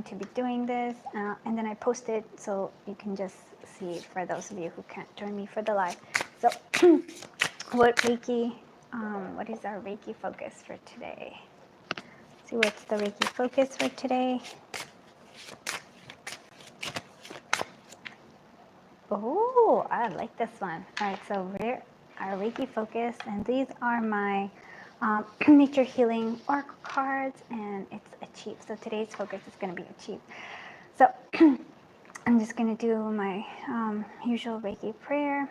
to be doing this, and then I post it so you can just see for those of you who can't join me for the live. So what is our Reiki focus for today? See what's the Reiki focus for today. Oh, I like this one. All right, so we're our Reiki focus, and these are my nature healing oracle cards, and it's achieve. So today's focus is going to be achieve. So I'm just going to do my usual Reiki prayer.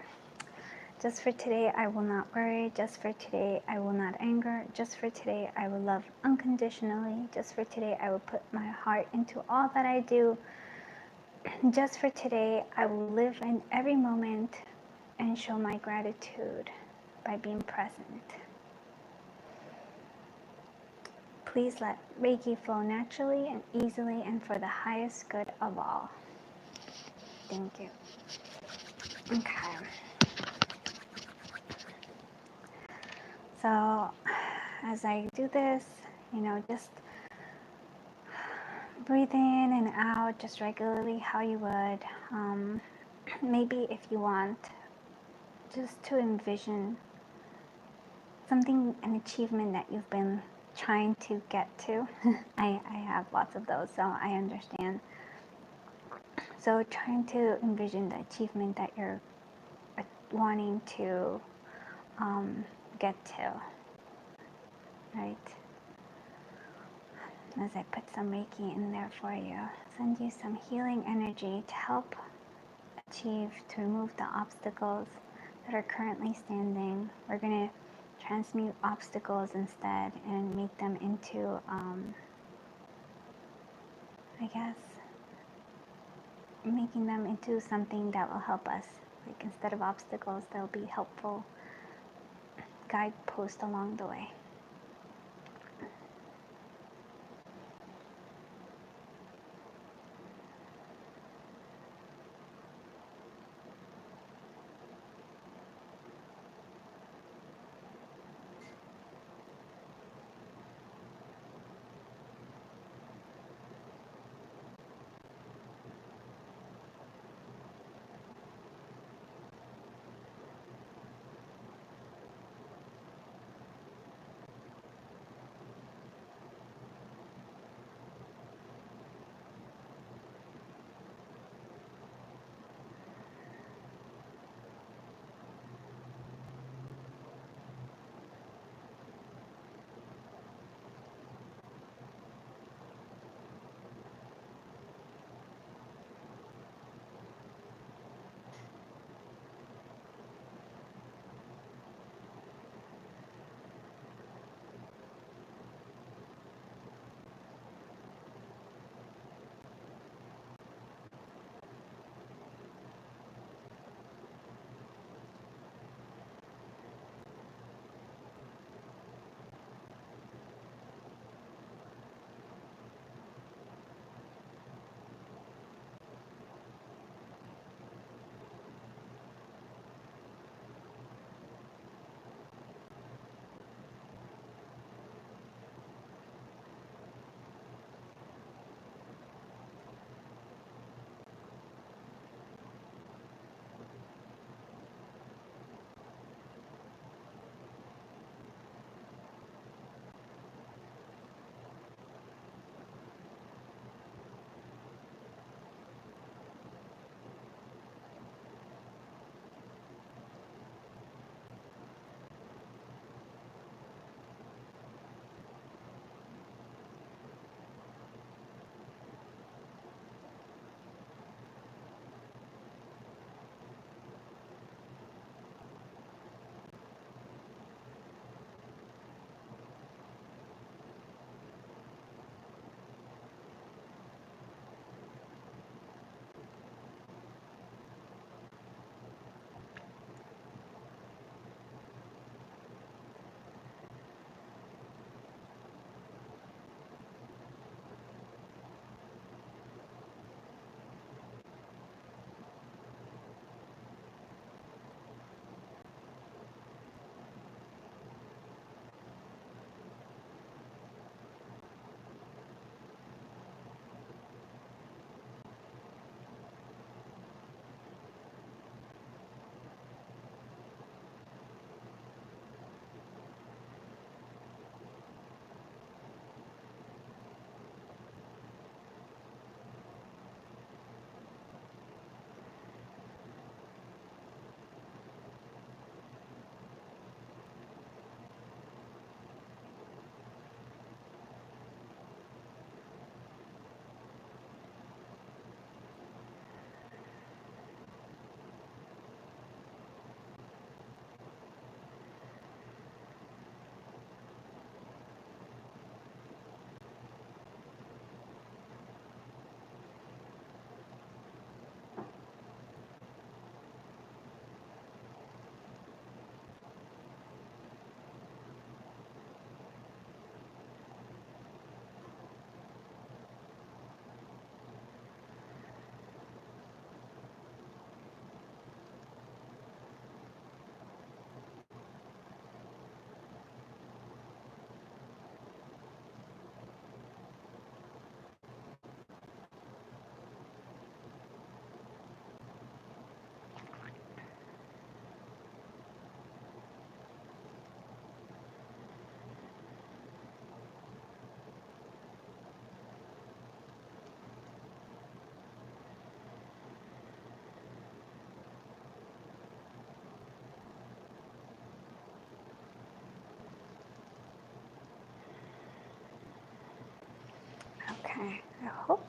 Just for today, I will not worry. Just for today, I will not anger. Just for today, I will love unconditionally. Just for today, I will put my heart into all that I do. Just for today, I will live in every moment and show my gratitude by being present. Please let Reiki flow naturally and easily and for the highest good of all. Thank you. Okay. So as I do this, just breathe in and out just regularly how you would. Maybe if you want, just to envision something, an achievement that you've been trying to get to. I have lots of those, so I understand. So trying to envision the achievement that you're wanting to get to, right? As I put some Reiki in there for you, send you some healing energy to help achieve, to remove the obstacles that are currently standing. We're going to transmute obstacles instead and make them into, making them into something that will help us. Like instead of obstacles, they'll be helpful guideposts along the way.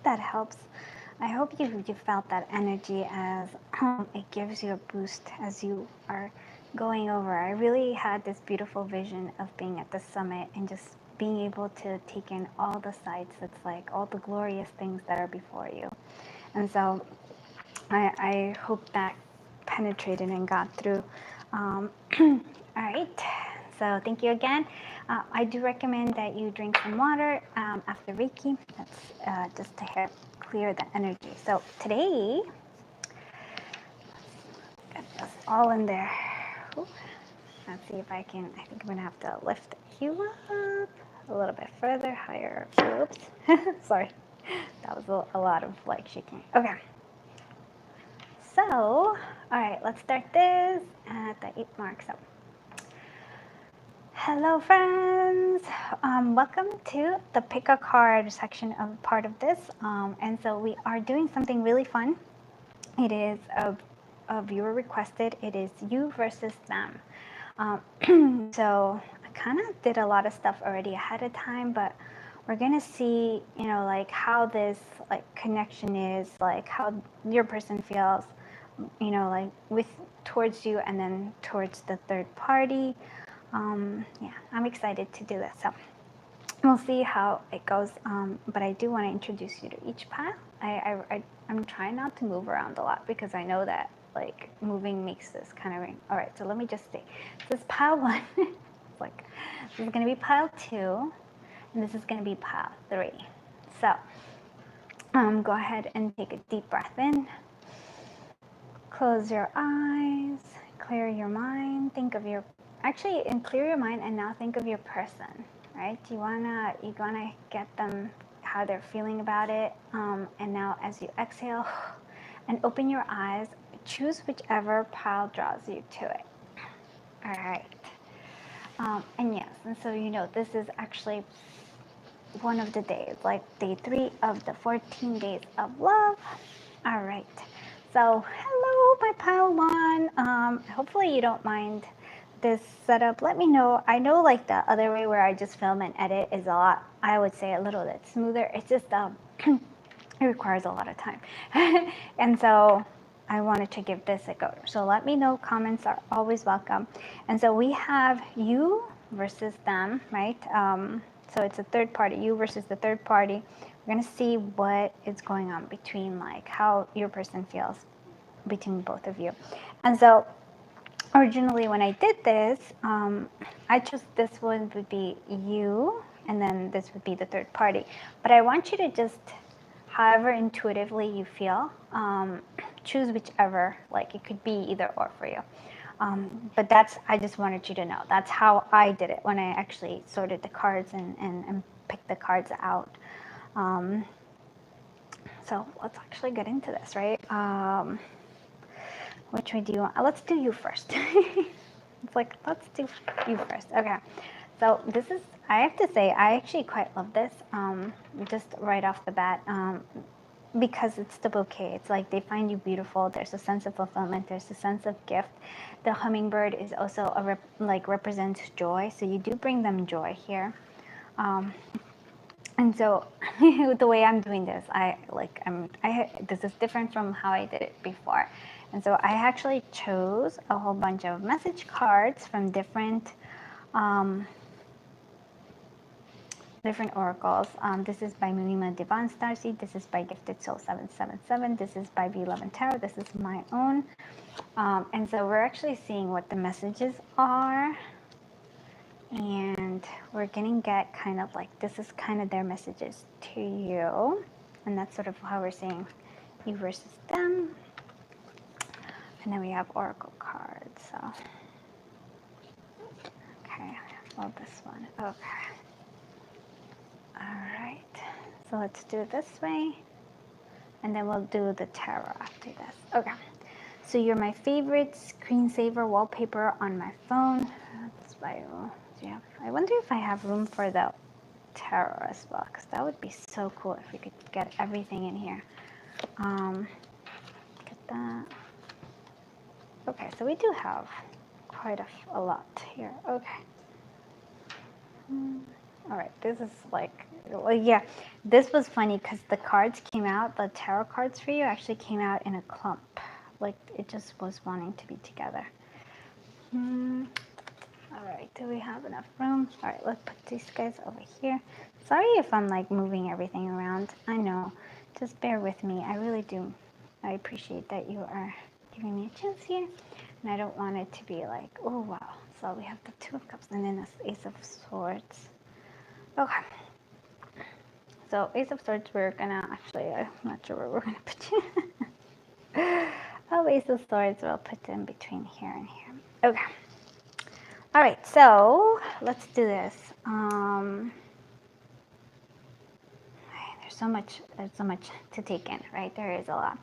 that helps. I hope you felt that energy as it gives you a boost as you are going over. I really had this beautiful vision of being at the summit and just being able to take in all the sights. It's like all the glorious things that are before you. And so I hope that penetrated and got through. All right. So thank you again. I do recommend that you drink some water after Reiki. That's just to help clear the energy. So today, get this all in there. Ooh. Let's see if I can. I think I'm gonna have to lift you up a little bit further, higher. Oops. Sorry. That was a lot of like shaking. Okay. So, all right, let's start this at the 8 mark. So, hello friends. Welcome to the pick a card section of part of this. And so we are doing something really fun. It is a viewer requested. It is you versus them. So I kind of did a lot of stuff already ahead of time, but we're gonna see, you know, like how this like connection is, like how your person feels, you know, like with towards you and then towards the third party. Yeah, I'm excited to do this. So we'll see how it goes. But I do want to introduce you to each pile. I'm trying not to move around a lot because I know that like moving makes this kind of ring. All right, so let me just say, this is pile 1. It's like, this is going to be pile 2, and this is going to be pile 3. So go ahead and take a deep breath in. Close your eyes, clear your mind, think of your, actually, and clear your mind and now think of your person, right? You wanna get them, how they're feeling about it. And now as you exhale and open your eyes, choose whichever pile draws you to it. All right. And yes, and so you know, this is actually one of the days, like day 3 of the 14 days of love. All right. So hello, my pile 1. Hopefully you don't mind this setup. Let me know. I know like the other way where I just film and edit is a lot, I would say a little bit smoother. It's just it requires a lot of time. And so I wanted to give this a go. So let me know. Comments are always welcome. And so we have you versus them, right? So it's a third party, you versus the third party. We're going to see what is going on between, like how your person feels between both of you. And so originally when I did this, I chose this one would be you, and then this would be the third party. But I want you to just, however intuitively you feel, choose whichever, like it could be either or for you. But that's, I just wanted you to know, that's how I did it when I actually sorted the cards and picked the cards out. So let's actually get into this, right? Which way do you want? Let's do you first. It's like, let's do you first. Okay. So this is, I have to say, I actually quite love this, just right off the bat, because it's the bouquet. It's like they find you beautiful. There's a sense of fulfillment. There's a sense of gift. The hummingbird is also represents joy. So you do bring them joy here. And so the way I'm doing this, this is different from how I did it before. And so I actually chose a whole bunch of message cards from different oracles. This is by Munima Divan Starseed. This is by Gifted Soul 777. This is by V11 Tarot. This is my own. And so we're actually seeing what the messages are. And we're going to get kind of like, this is kind of their messages to you. And that's sort of how we're seeing you versus them. And then we have oracle cards. So, okay, I love this one. Okay. All right. So let's do it this way. And then we'll do the tarot after this. Okay. So you're my favorite screensaver wallpaper on my phone. That's by, yeah. I wonder if I have room for the tarot as well, because that would be so cool if we could get everything in here. Get that. Okay, so we do have quite a lot here. Okay. All right, this is like Well, yeah, this was funny because the cards came out, the tarot cards for you actually came out in a clump. Like it just was wanting to be together. All right, do we have enough room? All right, let's put these guys over here. Sorry if I'm like moving everything around. I know, just bear with me. I really do. I appreciate that you are giving me a chance here. And I don't want it to be like, oh wow. So we have the Two of Cups and then this Ace of Swords. Okay. So Ace of Swords, we're gonna actually, I'm not sure where we're gonna put you. Oh, Ace of Swords, we'll put them between here and here. Okay. All right, so let's do this. There's so much to take in, right? There is a lot.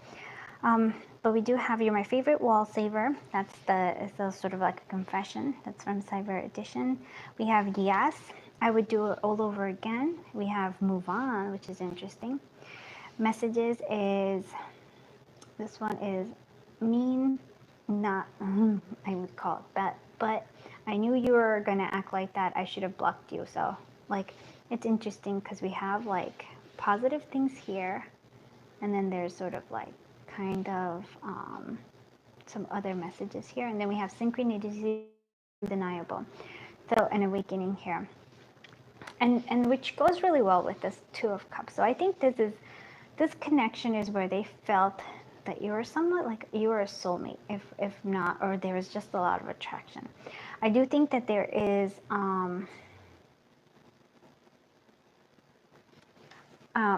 But we do have You're My Favorite Wall Saver. It's a sort of like a confession. That's from Cyber Edition. We have Yes, I Would Do It All Over Again. We have Move On, which is interesting. Messages is, this one is mean, not, I would call it that, but I knew you were gonna act like that. I should have blocked you. So like, it's interesting because we have like positive things here, and then there's sort of like kind of some other messages here, and then we have synchronicity, undeniable. So an awakening here, and which goes really well with this Two of Cups. So I think this connection is where they felt that you were somewhat like you were a soulmate, if not, or there was just a lot of attraction. I do think that there is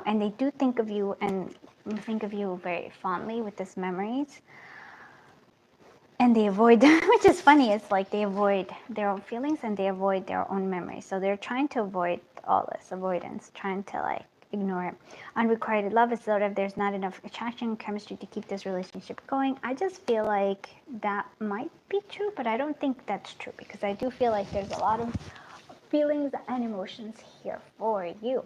and they do think of you and think of you very fondly with these memories. And they avoid, which is funny, it's like they avoid their own feelings and they avoid their own memories. So they're trying to avoid all this avoidance, trying to like ignore it. Unrequited love is sort of there's not enough attraction, chemistry to keep this relationship going. I just feel like that might be true, but I don't think that's true because I do feel like there's a lot of feelings and emotions here for you.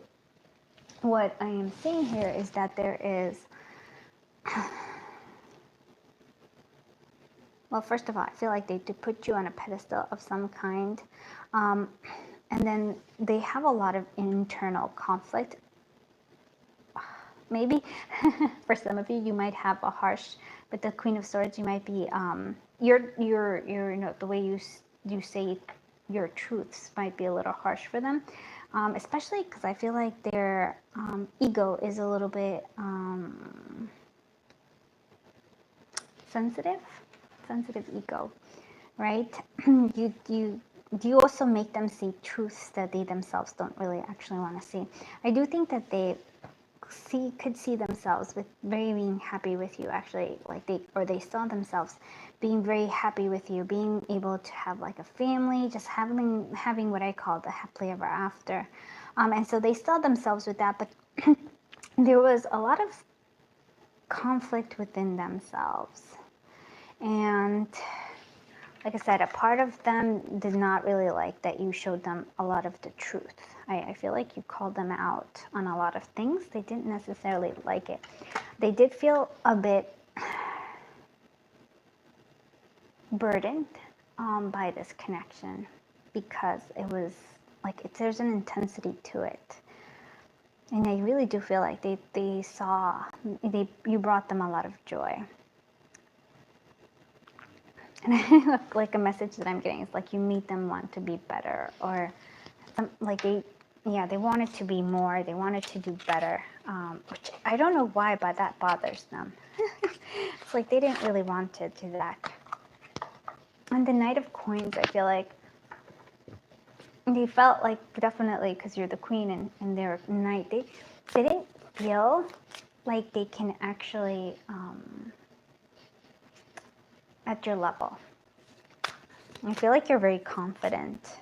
What I am seeing here is that there is, well, first of all, I feel like they do put you on a pedestal of some kind. And then they have a lot of internal conflict. Maybe for some of you, you might have a harsh, with the Queen of Swords, you might be, the way you say your truths might be a little harsh for them. Especially because I feel like their ego is a little bit sensitive ego, right? you also make them see truths that they themselves don't really actually want to see. I do think that they could see themselves with very being happy with you, actually, like they saw themselves being very happy with you, being able to have like a family, just having what I call the happily ever after. And so they saw themselves with that, but there was a lot of conflict within themselves. And like I said, a part of them did not really like that you showed them a lot of the truth. I feel like you called them out on a lot of things. They didn't necessarily like it. They did feel a bit burdened by this connection because it was like there's an intensity to it. And I really do feel like you brought them a lot of joy. And I look like a message that I'm getting is like you made them want to be better, or like they wanted to be more, they wanted to do better, which I don't know why, but that bothers them. It's like they didn't really want to do that. And the Knight of Coins, I feel like they felt like, definitely because you're the queen and they're knight, they didn't feel like they can actually at your level. I feel like you're very confident.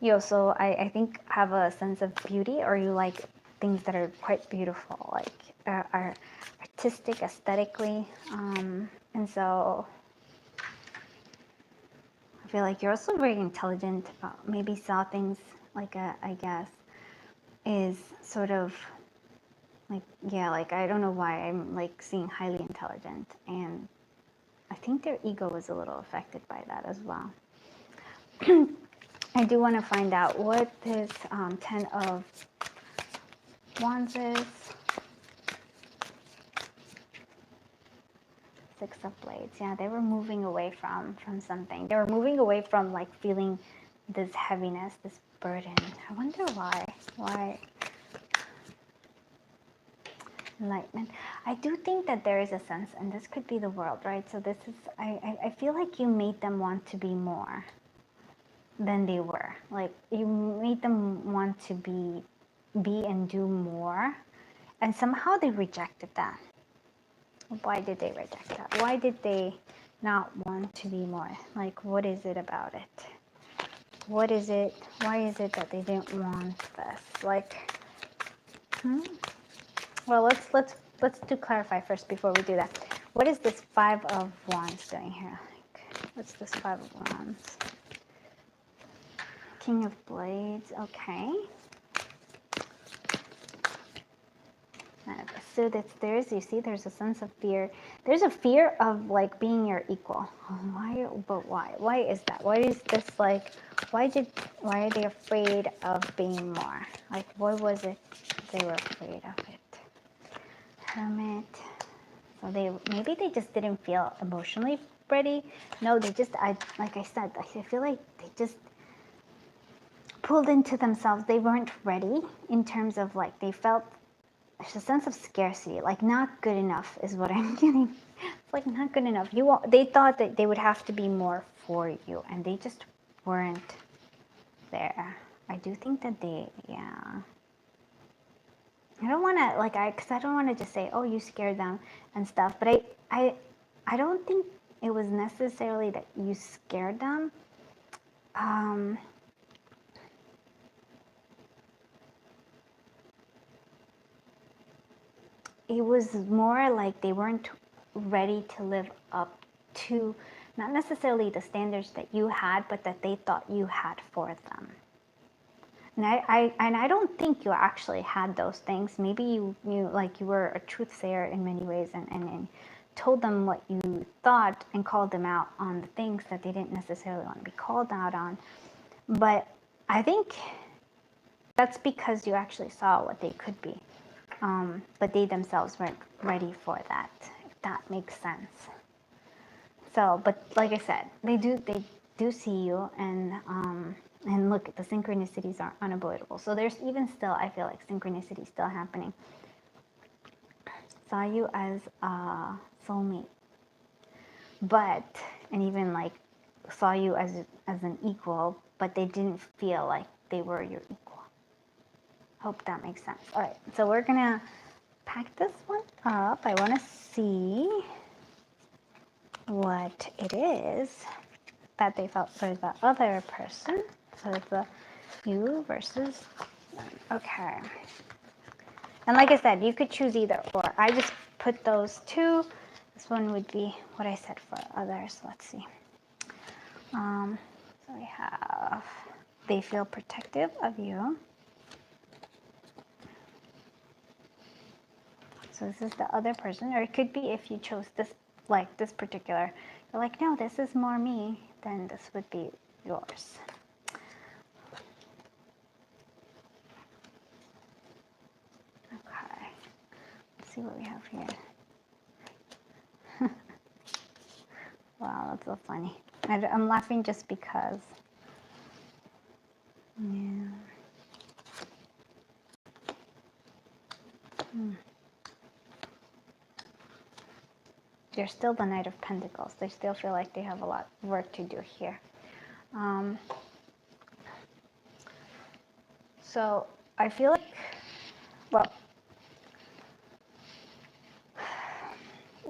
You also, I think, have a sense of beauty, or you like things that are quite beautiful, like are artistic, aesthetically. And so I feel like you're also very intelligent. Maybe saw things like I guess, is sort of like, yeah, like I don't know why I'm like seeing highly intelligent, and I think their ego was a little affected by that as well. I do want to find out what this 10 of Wands is 6 of Blades. Yeah, they were moving away from something. They were moving away from like feeling this heaviness, this burden. I wonder why. Why? Enlightenment. I do think that there is a sense, and this could be the world, right? So this is, I feel like you made them want to be more than they were. Like you made them want to be and do more, and somehow they rejected that. Why did they reject that? Why did they not want to be more? Like, what is it about it? What is it? Why is it that they didn't want this? Like, well, let's do clarify first before we do that. What is this 5 of Wands doing here? Like, what's this 5 of Wands? King of Blades. Okay. So that's you see, there's a sense of fear. There's a fear of like being your equal. Why? But why? Why is that? Why is this like? Why are they afraid of being more? Like, what was it they were afraid of it? Hermit. So maybe they just didn't feel emotionally ready. No, they just like I said, I feel like they just pulled into themselves. They weren't ready in terms of like they felt. There's a sense of scarcity, like not good enough is what I'm getting. It's like not good enough. They thought that they would have to be more for you, and they just weren't there. I do think that yeah. I don't want to because I don't want to just say, oh, you scared them and stuff. But I don't think it was necessarily that you scared them. It was more like they weren't ready to live up to not necessarily the standards that you had, but that they thought you had for them. And I don't think you actually had those things. Maybe you were a truth sayer in many ways and told them what you thought and called them out on the things that they didn't necessarily want to be called out on. But I think that's because you actually saw what they could be. But they themselves weren't ready for that, if that makes sense. So, but like I said, they do see you, and look, the synchronicities are unavoidable. So there's even still, I feel like synchronicity still happening. Saw you as a soulmate, and even like saw you as an equal, but they didn't feel like they were your equal. Hope that makes sense. All right, so we're gonna pack this one up. I want to see what it is that they felt for the other person. So the you versus them. Okay. And like I said, you could choose either or. I just put those two. This one would be what I said for others. Let's see. So we have, they feel protective of you. So this is the other person, or it could be if you chose this, like this particular, you're like, no, this is more me, then this would be yours. Okay, let's see what we have here. Wow, that's so funny. I'm laughing just because. Yeah. They're still the Knight of Pentacles. They still feel like they have a lot of work to do here. So I feel like, well,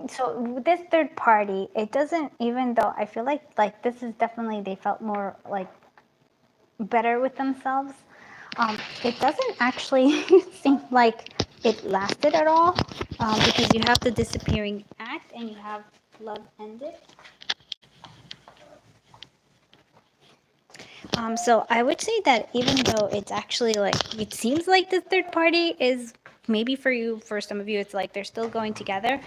so this third party, it doesn't, even though I feel like this is definitely, they felt more like better with themselves. It doesn't actually seem like it lasted at all, because you have the disappearing act and you have love ended. So I would say that even though it's actually like, it seems like the third party is maybe for you, for some of you, it's like they're still going together.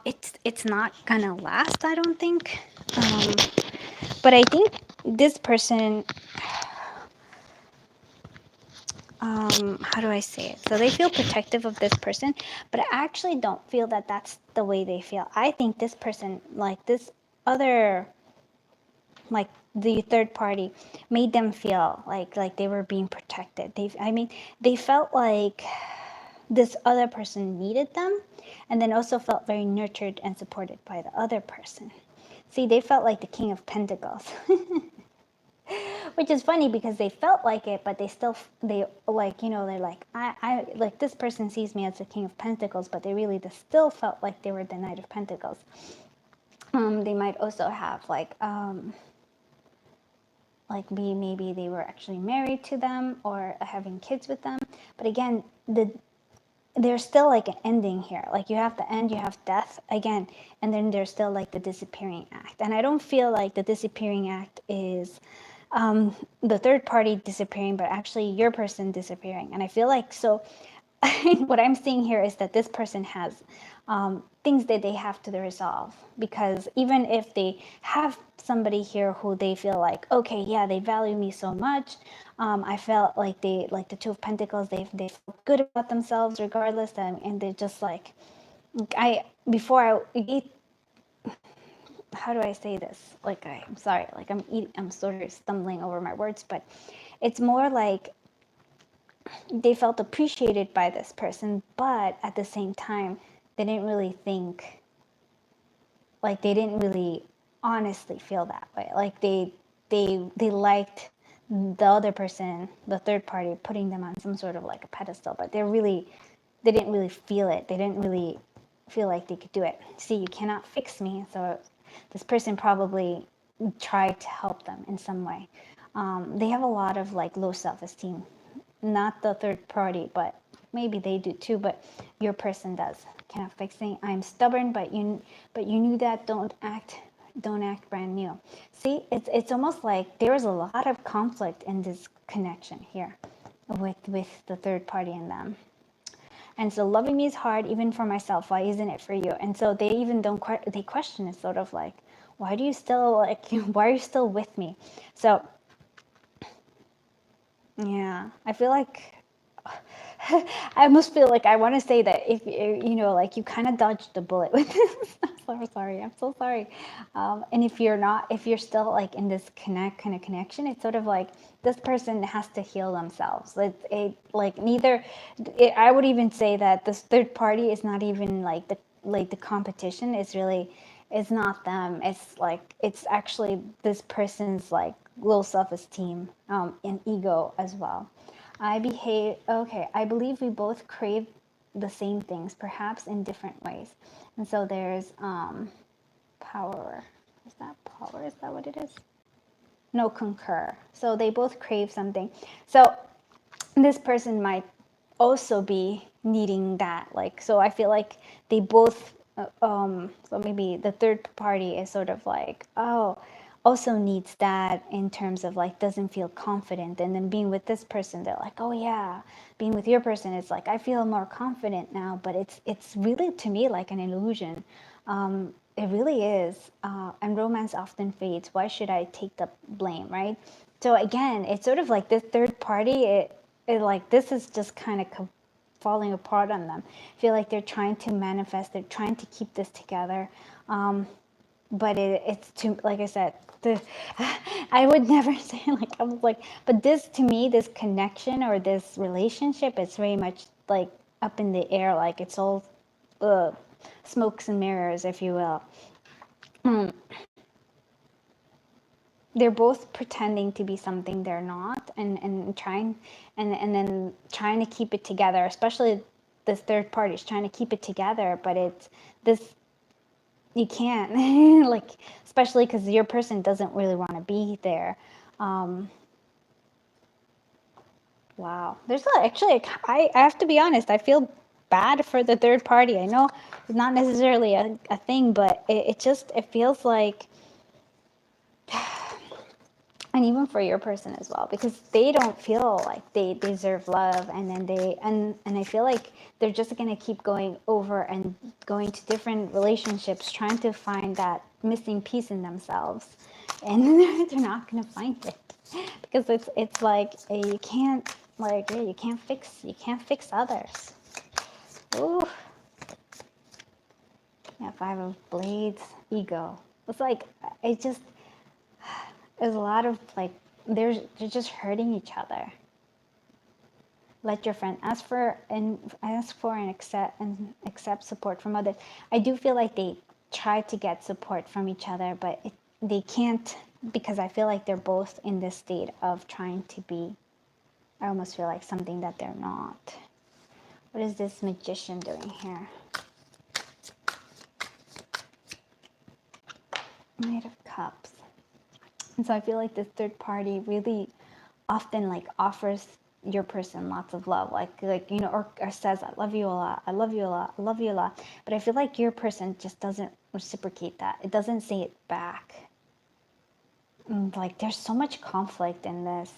It's not gonna last, I don't think. But I think this person, how do I say it? So they feel protective of this person, but I actually don't feel that that's the way they feel. I think this person, like this other, like the third party, made them feel like they were being protected. They felt like this other person needed them, and then also felt very nurtured and supported by the other person. See, they felt like the King of Pentacles. Which is funny because they felt like it, but they like, they're like, I like this person sees me as the King of Pentacles, but they really just still felt like they were the Knight of Pentacles. They might also have maybe they were actually married to them or having kids with them. But again, there's still like an ending here. Like you have the end, you have death again, and then there's still like the disappearing act. And I don't feel like the disappearing act is the third party disappearing, but actually your person disappearing. And I feel like what I'm seeing here is that this person has things that they have to resolve, because even if they have somebody here who they feel like, okay, yeah, they value me so much. I felt like like the Two of Pentacles, they felt good about themselves regardless, and they're just like, how do I say this? Like, I'm sorry, like I'm sort of stumbling over my words, but it's more like they felt appreciated by this person, but at the same time, they didn't really think, like they didn't really honestly feel that way. Like they liked the other person, the third party, putting them on some sort of like a pedestal, but they didn't really feel it. They didn't really feel like they could do it. See, you cannot fix me. So this person probably tried to help them in some way. They have a lot of like low self-esteem, not the third party, but maybe they do too, but your person does. Cannot fix me. I'm stubborn, but you knew that. Don't act brand new. See, it's almost like there is a lot of conflict in this connection here with the third party and them. And so loving me is hard, even for myself. Why isn't it for you? And so they even they question it, sort of like, why do you still like, why are you still with me? So yeah, I feel like I almost feel like I want to say that if like you kind of dodged the bullet with this. I'm so sorry. And if you're still like in this kind of connection, it's sort of like this person has to heal themselves. I would even say that this third party is not even like the competition. It's not them. It's actually this person's like low self-esteem and ego as well. I believe we both crave the same things, perhaps in different ways. And so there's power. Is that power? Is that what it is? No, concur. So they both crave something. So this person might also be needing that. So I feel like they both, so maybe the third party is sort of like, also needs that in terms of like doesn't feel confident, and then being with this person they're like, oh yeah, being with your person it's like I feel more confident now, but it's really to me like an illusion. It really is, and romance often fades. Why should I take the blame, right? So again, it's sort of like this third party, it like this is just kind of falling apart on them. I feel like they're trying to manifest, they're trying to keep this together, but it's too, like I said, I would never say like, I was like, but this to me, this connection or this relationship, it's very much like up in the air, like it's all smokes and mirrors, if you will. They're both pretending to be something they're not, and trying and then trying to keep it together, especially this third party is trying to keep it together, but it's this, you can't like, especially because your person doesn't really want to be there. Wow, actually, I have to be honest, I feel bad for the third party. I know it's not necessarily a thing, but it feels like, and even for your person as well, because they don't feel like they deserve love, and then and I feel like they're just going to keep going over and going to different relationships trying to find that missing piece in themselves, and they're not going to find it, because it's like you can't Like, yeah, you can't fix others. Ooh. Yeah, Five of Blades, ego. It's like, it just, there's a lot of like, they're just hurting each other. Let your friend ask for and accept support from others. I do feel like they try to get support from each other, but they can't, because I feel like they're both in this state of trying to be, I almost feel like something that they're not. What is this Magician doing here? Knight of Cups. And so I feel like this third party really often like offers your person lots of love, like you know, or says, I love you a lot, I love you a lot, I love you a lot. But I feel like your person just doesn't reciprocate that. It doesn't say it back. And like there's so much conflict in this.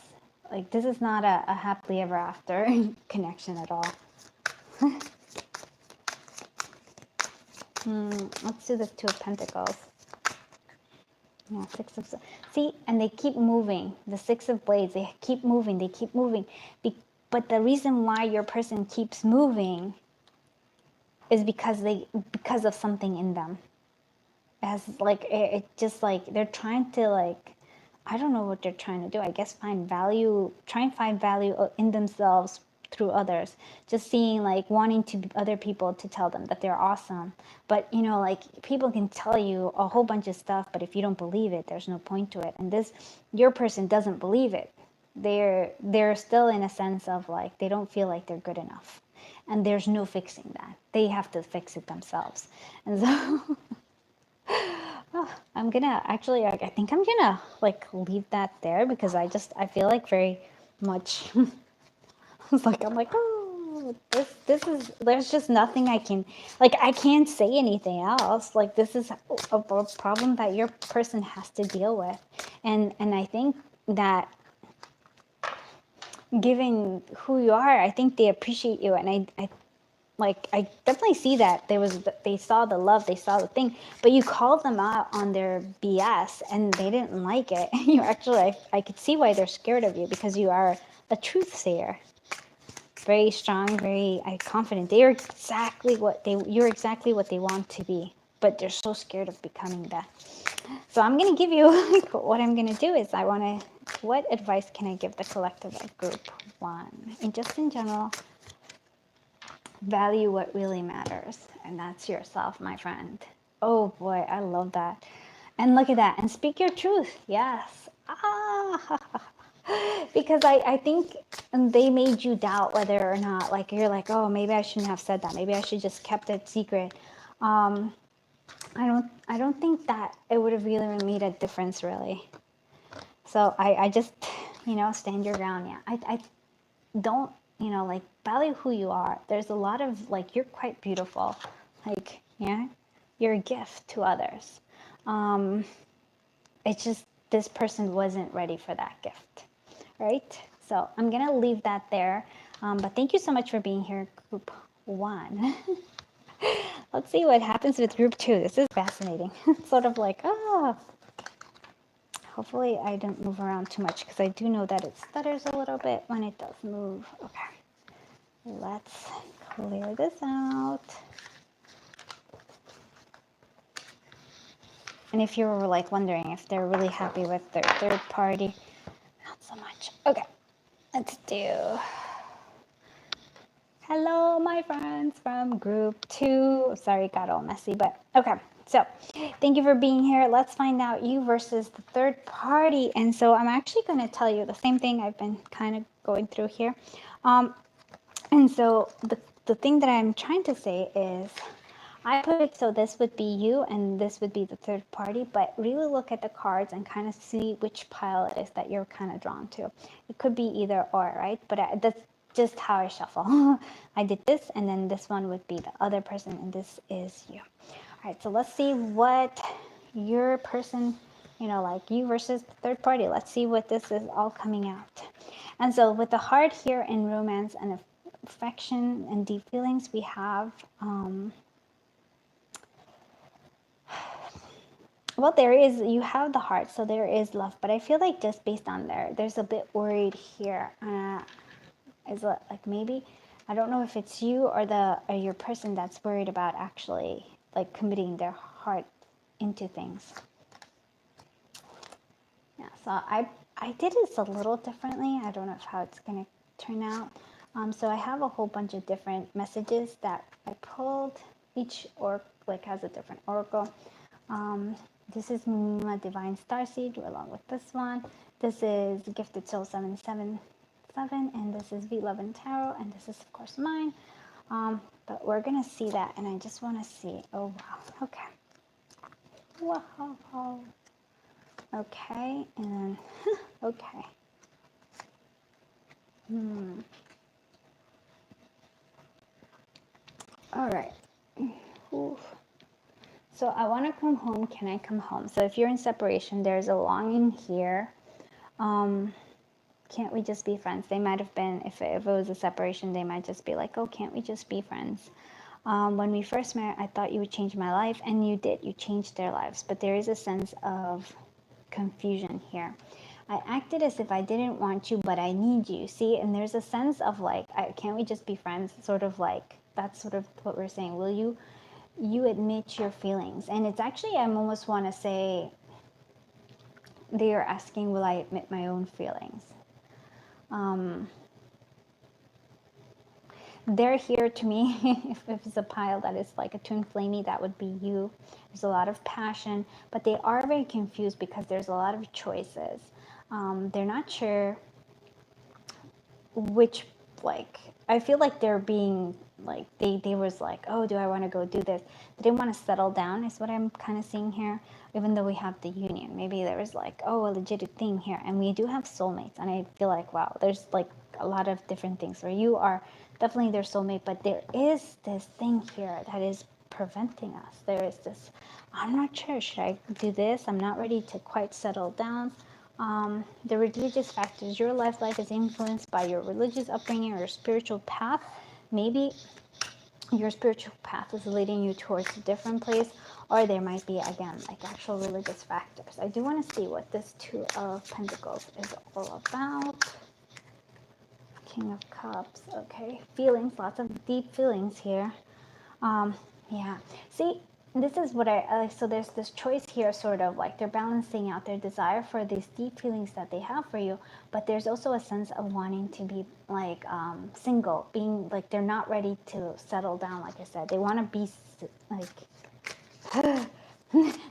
Like this is not a happily ever after connection at all. Let's do the Two of Pentacles. Yeah, Six of, see, and they keep moving. The Six of Blades, they keep moving, they keep moving. But the reason why your person keeps moving is because of something in them. As like it just like they're trying to like, I don't know what they're trying to do. I guess try and find value in themselves through others. Just seeing like wanting to other people to tell them that they're awesome. But you know, like people can tell you a whole bunch of stuff, but if you don't believe it, there's no point to it. And your person doesn't believe it. They're still in a sense of like they don't feel like they're good enough. And there's no fixing that. They have to fix it themselves. And so I'm gonna actually, I think I'm gonna like leave that there because I feel like very much, it's like, I'm like, oh, this is, there's just nothing I can, like, I can't say anything else. Like, this is a problem that your person has to deal with. And I think that given who you are, I think they appreciate you. And I definitely see that they saw the love, they saw the thing, but you called them out on their BS and they didn't like it. You actually, I could see why they're scared of you because you are a truth sayer. Very strong, very confident. You're exactly what they want to be, but they're so scared of becoming that. So I'm going to give you, what I'm going to do is what advice can I give the collective of group one? And just in general, value what really matters, and that's yourself, my friend. Oh boy, I love that. And look at that, and speak your truth. Yes. Because I think they made you doubt whether or not, like, you're like, oh, maybe I shouldn't have said that, maybe I should just kept it secret. I don't think that it would have really made a difference, really. So I just, stand your ground. Yeah, I don't, like, value who you are. There's a lot of, like, you're quite beautiful. Like, yeah, you're a gift to others. It's just this person wasn't ready for that gift, right? So I'm going to leave that there. But thank you so much for being here, group one. Let's see what happens with group two. This is fascinating. It's sort of like, hopefully I don't move around too much because I do know that it stutters a little bit when it does move. Okay, let's clear this out. And if you were like wondering if they're really happy with their third party, not so much. Okay, let's do. Hello, my friends from group two. Sorry, it got all messy, but okay. So thank you for being here. Let's find out you versus the third party. And so I'm actually going to tell you the same thing I've been kind of going through here. And so the thing that I'm trying to say is, I put it so this would be you and this would be the third party, but really look at the cards and kind of see which pile it is that you're kind of drawn to. It could be either or, right? But that's just how I shuffle. I did this, and then this one would be the other person, and this is you. All right, so let's see what your person, like you versus the third party. Let's see what this is all coming out. And so with the heart here in romance and affection and deep feelings, we have, well, you have the heart, so there is love, but I feel like just based on there's a bit worried here. is like maybe, I don't know if it's you or your person that's worried about actually like committing their heart into things. Yeah, so I did this a little differently. I don't know how it's gonna turn out. So I have a whole bunch of different messages that I pulled. Each like has a different oracle. This is my Divine Starseed along with this one. This is Gifted Soul 777, and this is V Love and Tarot, and this is of course mine. But we're gonna see that, and I just want to see. Oh wow, okay. Wow. Okay, and okay. All right. Oof. So I want to come home. Can I come home? So if you're in separation, there's a longing here. Can't we just be friends? They might have been, if it was a separation, they might just be like, oh, can't we just be friends? When we first met, I thought you would change my life, and you did. You changed their lives. But there is a sense of confusion here. I acted as if I didn't want you, but I need you. See, and there's a sense of like, can't we just be friends? Sort of like, that's sort of what we're saying. Will you admit your feelings? And it's actually, I almost want to say, they are asking, will I admit my own feelings? They're here to me. If it's a pile that is like a twin flamey, that would be you. There's a lot of passion, but they are very confused because there's a lot of choices. They're not sure which, like, I feel like they're being like, they was like, oh, do I want to go do this? They didn't want to settle down is what I'm kind of seeing here, even though we have the union. Maybe there was like, oh, a legit thing here, and we do have soulmates, and I feel like, wow, there's like a lot of different things where you are definitely their soulmate, but there is this thing here that is preventing us. There is this, I'm not sure, should I do this? I'm not ready to quite settle down. The religious factors, your life is influenced by your religious upbringing or your spiritual path. Maybe your spiritual path is leading you towards a different place, or there might be, again, like actual religious factors. I do want to see what this Two of Pentacles is all about. King of Cups, okay. Feelings, lots of deep feelings here. Yeah, see, this is what so there's this choice here, sort of like they're balancing out their desire for these deep feelings that they have for you, but there's also a sense of wanting to be like single, being like they're not ready to settle down. Like I said, they want to be like,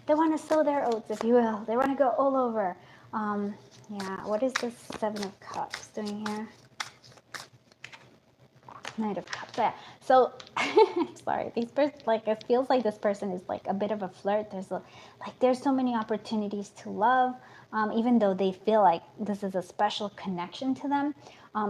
they want to sow their oats, if you will. They want to go all over. Yeah, what is this Seven of Cups doing here? Knight of Cups. Yeah. So, sorry, these like it feels like this person is like a bit of a flirt. There's so many opportunities to love, even though they feel like this is a special connection to them.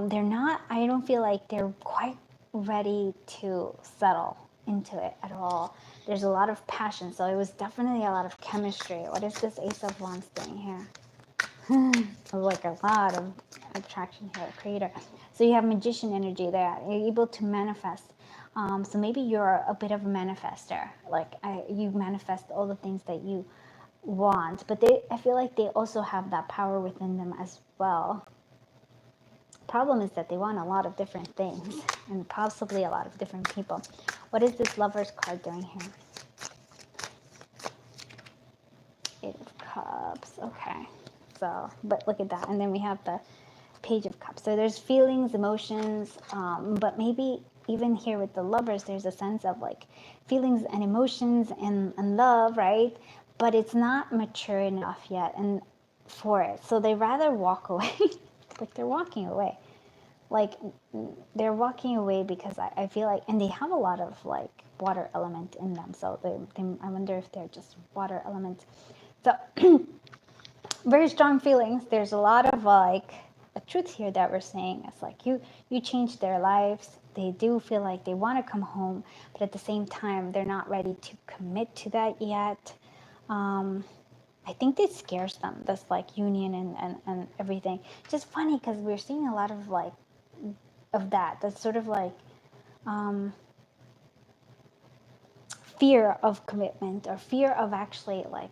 They're not. I don't feel like they're quite ready to settle into it at all. There's a lot of passion, so it was definitely a lot of chemistry. What is this Ace of Wands doing here? Like a lot of attraction here, creator. So you have magician energy there. You're able to manifest. So maybe you're a bit of a manifester. Like you manifest all the things that you want, but I feel like they also have that power within them as well. Problem is that they want a lot of different things and possibly a lot of different people. What is this Lover's card doing here? Eight of Cups. Okay. So, but look at that. And then we have the Page of Cups. So there's feelings, emotions, but maybe even here with the Lovers, there's a sense of like feelings and emotions and love, right? But it's not mature enough yet and for it. So they rather walk away. Like they're walking away. Like they're walking away because I feel like, and they have a lot of like water element in them. So I wonder if they're just water elements. So very strong feelings. There's a lot of like a truth here that we're saying. It's like you changed their lives. They do feel like they want to come home, but at the same time, they're not ready to commit to that yet. I think this scares them, this like union and everything. Just funny because we're seeing a lot of like of that. That's sort of like fear of commitment or fear of actually like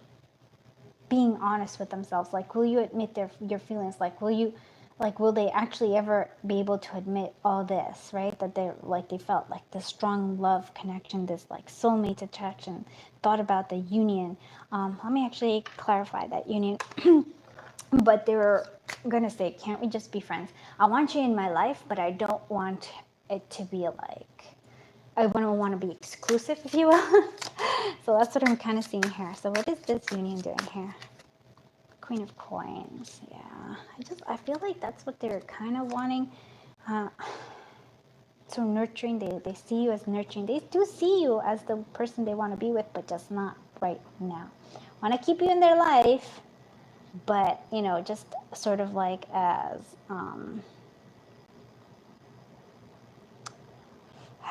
being honest with themselves. Like, will you admit your feelings? Like, will you like, will they actually ever be able to admit all this, right? That they're like, they felt like this strong love connection, this like soulmate attraction, thought about the union. Let me actually clarify that union. But they were gonna say, can't we just be friends? I want you in my life, but I don't want it to be like, I don't want to be exclusive, if you will. So that's what I'm kind of seeing here. So what is this union doing here? Queen of Coins. Yeah, I feel like that's what they're kind of wanting. Uh, so nurturing, they see you as nurturing. They do see you as the person they want to be with, but just not right now. Want to keep you in their life, but, you know, just sort of like as, I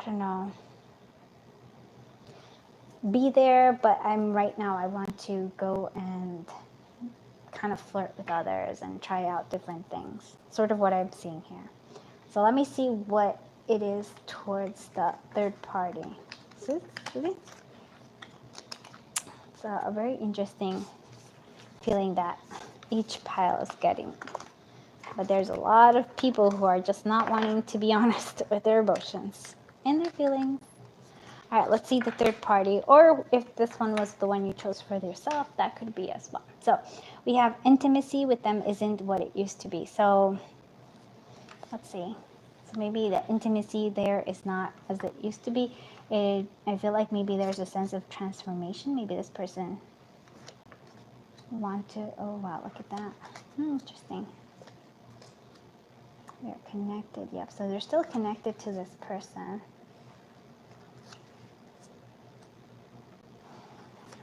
don't know, be there, but right now I want to go and kind of flirt with others and try out different things. Sort of what I'm seeing here. So let me see what it is towards the third party. See? It's a very interesting feeling that each pile is getting. But there's a lot of people who are just not wanting to be honest with their emotions and their feelings. All right, let's see the third party, or if this one was the one you chose for yourself, that could be as well. So we have intimacy with them isn't what it used to be. So let's see. So maybe the intimacy there is not as it used to be. I feel like maybe there's a sense of transformation. Maybe this person want to, oh wow, look at that. Interesting. They're connected, yep. So they're still connected to this person.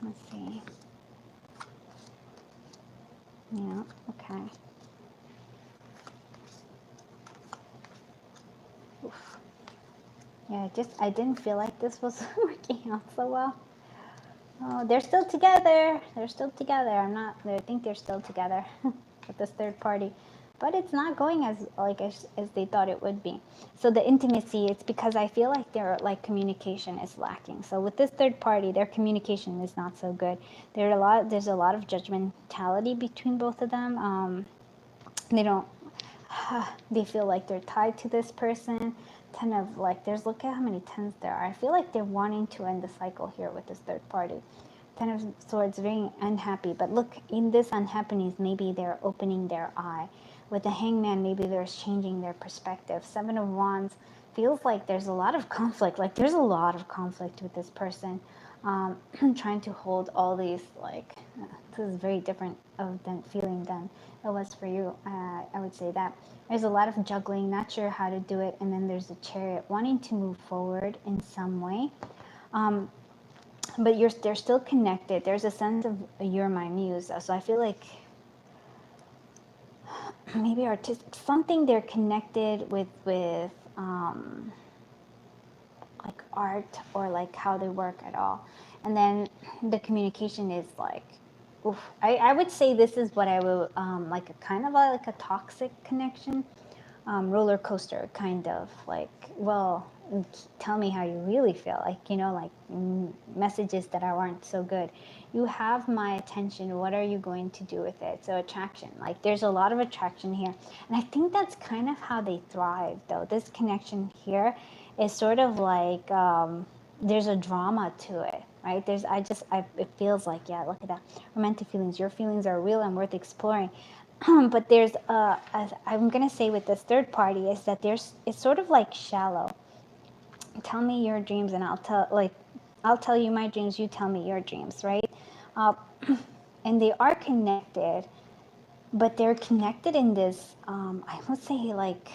Let's see. Yeah, okay. Oof. Yeah, I didn't feel like this was working out so well. Oh, they're still together. They're still together. I think they're still together with this third party. But it's not going as they thought it would be. So the intimacy, it's because I feel like their like communication is lacking. So with this third party, their communication is not so good. There's a lot of judgmentality between both of them. They don't they feel like they're tied to this person. Kind of like, look at how many tens there are. I feel like they're wanting to end the cycle here with this third party. Ten of Swords, very unhappy. But look, in this unhappiness, maybe they're opening their eye. With the Hangman, maybe they're changing their perspective. Seven of Wands feels like there's a lot of conflict. Like, there's a lot of conflict with this person. Trying to hold all these, like, this is very different of the feeling than it was for you. I would say that there's a lot of juggling, not sure how to do it, and then there's a Chariot wanting to move forward in some way. But they're still connected. There's a sense of you're my muse. So I feel like maybe artistic, something they're connected with like art or like how they work at all. And then the communication is like, oof. I would say this is what I would like a kind of like a toxic connection, roller coaster kind of like, well, tell me how you really feel, like, you know, like messages that aren't so good. You have my attention, what are you going to do with it? So attraction, like there's a lot of attraction here, and I think that's kind of how they thrive though. This connection here is sort of like there's a drama to it, right? It feels like, yeah, look at that, romantic feelings, your feelings are real and worth exploring. But there's I'm gonna say with this third party is that it's sort of like shallow. Tell me your dreams and I'll tell you my dreams, you tell me your dreams, right? uh, and they are connected, but they're connected in this I would say like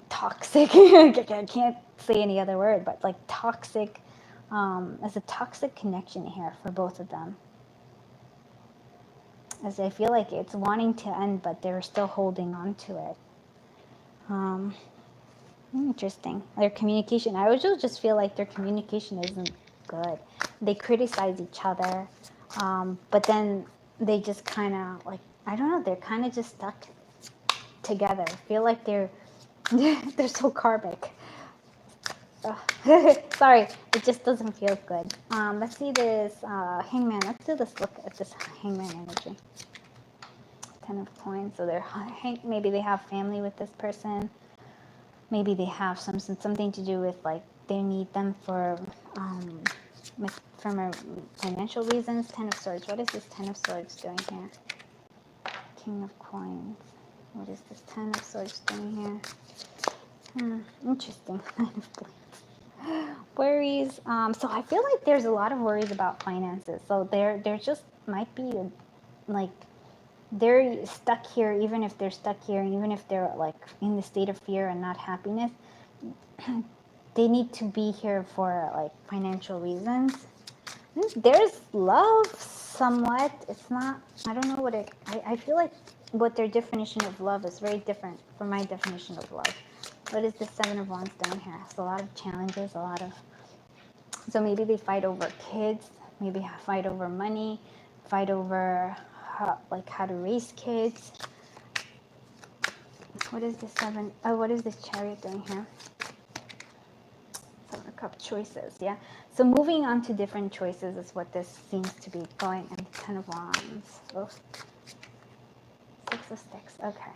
toxic I can't say any other word, but like toxic, as a toxic connection here for both of them, as I feel like it's wanting to end, but they're still holding on to it. Interesting. Their communication, I would just feel like their communication isn't good. They criticize each other, but then they just kind of like, I don't know, they're kind of just stuck together. I feel like they're they're so karmic. Sorry, it just doesn't feel good. Let's see this Hangman. Let's do this look at this Hangman energy. Ten of Coins. So maybe they have family with this person. Maybe they have something to do with like they need them for financial reasons. Ten of Swords. What is this Ten of Swords doing here? King of Coins. What is this Ten of Swords doing here? Interesting. Worries. So I feel like there's a lot of worries about finances. So there just might be like they're stuck here, even if they're stuck here, and even if they're like in the state of fear and not happiness, they need to be here for like financial reasons. There's love somewhat. It's not, I don't know what I feel like what their definition of love is very different from my definition of love. What is the Seven of Wands down here? It's a lot of challenges, so maybe they fight over kids, maybe fight over money, fight over how to raise kids. What is the what is this Chariot doing here? Seven of Cups, choices, yeah. So moving on to different choices is what this seems to be going, and the Ten of Wands. Oh. Six of Sticks, okay.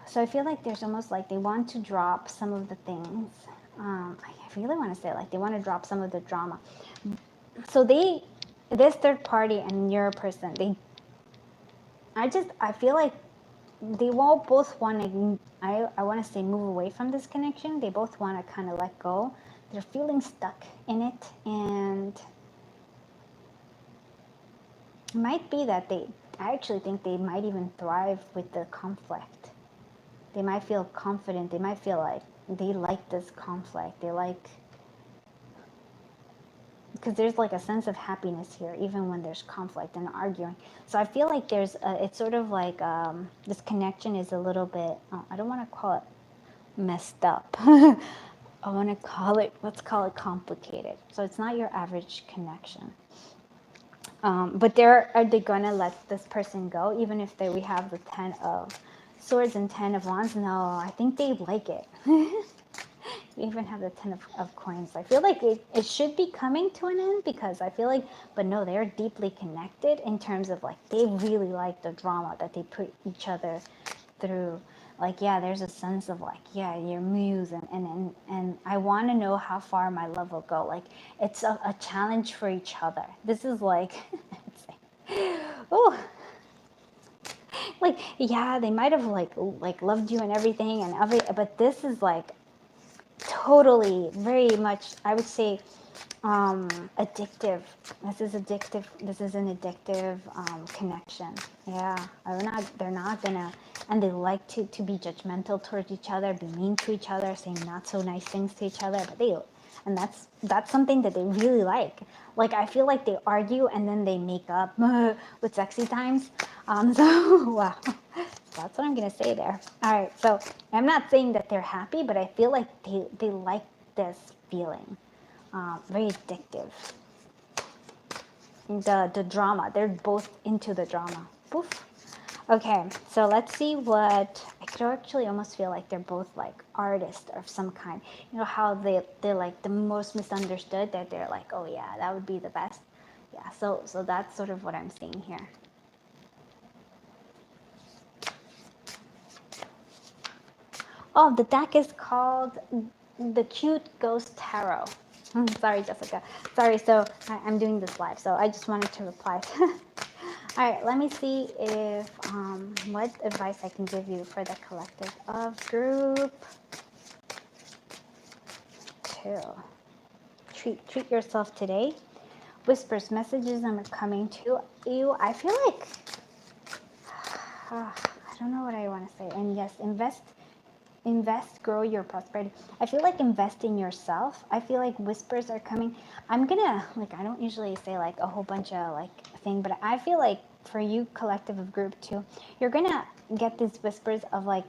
So I feel like there's almost like they want to drop some of the things. I really want to say like they want to drop some of the drama. So this third party and your person, I feel like they will both want to, I want to say move away from this connection. They both want to kind of let go. They're feeling stuck in it, and it might be that I actually think they might even thrive with the conflict. They might feel confident. They might feel like they like this conflict. Because there's like a sense of happiness here, even when there's conflict and arguing. So I feel like it's sort of like this connection is a little bit, I don't want to call it messed up. I want to let's call it complicated. So it's not your average connection. But are they going to let this person go, even if we have the Ten of Swords and Ten of Wands? No, I think they like it. You even have the Ten of Coins. I feel like it should be coming to an end, because I feel like, but no, they're deeply connected in terms of like they really like the drama that they put each other through. Like, yeah, there's a sense of like, yeah, your muse, and I want to know how far my love will go. Like, it's a challenge for each other. This is like, oh, like, yeah, they might have like loved you and everything but this is like totally very much, I would say, addictive. This is addictive. This is an addictive connection. Yeah, they're not gonna, and they like to be judgmental towards each other, be mean to each other, say not so nice things to each other, and that's something that they really like. Like, I feel like they argue and then they make up with sexy times. So wow, that's what I'm gonna say there. All right, so I'm not saying that they're happy, but I feel like they like this feeling. Very addictive. The drama, they're both into the drama. Poof. Okay, so let's see what, I could actually almost feel like they're both like artists of some kind. You know how they're like the most misunderstood, that they're like, oh yeah, that would be the best. Yeah, so that's sort of what I'm seeing here. Oh, the deck is called the Cute Ghost Tarot. Sorry, Jessica. Sorry, so I'm doing this live, so I just wanted to reply. All right, let me see if what advice I can give you for the collective of group 2. Treat yourself today. Whispers, messages are coming to you. I feel like I don't know what I want to say. And yes, invest, grow your prosperity. I feel like invest in yourself. I feel like whispers are coming. I'm gonna, like, I don't usually say like a whole bunch of like thing, but I feel like for you, collective of group 2, you're gonna get these whispers of like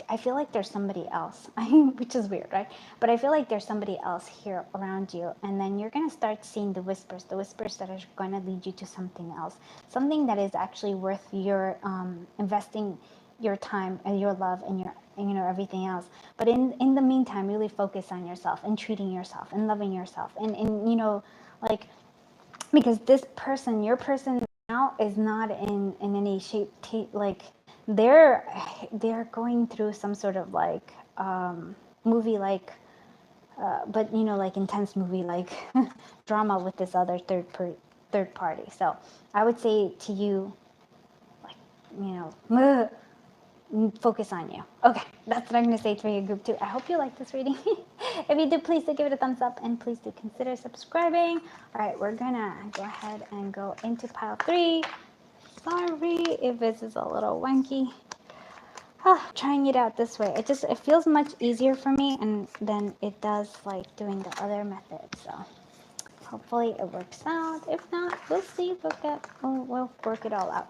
I feel like there's somebody else, which is weird, right? But I feel like there's somebody else here around you, and then you're gonna start seeing the whispers that are gonna lead you to something else, something that is actually worth your investing your time and your love and your, everything else. But in the meantime, really focus on yourself and treating yourself and loving yourself, and like because this person, your person now, is not in any shape like they're going through some sort of like movie, like but you know, like intense movie, like drama with this other third party. So I would say to you, like, you know, focus on you. Okay, that's what I'm going to say for your group 2. I hope you like this reading. If you do, please do give it a thumbs up, and please do consider subscribing. All right, we're going to go ahead and go into pile 3. Sorry if this is a little wanky. Trying it out this way, it feels much easier for me, and then it does like doing the other method. So hopefully it works out. If not, we'll see. We'll work it all out.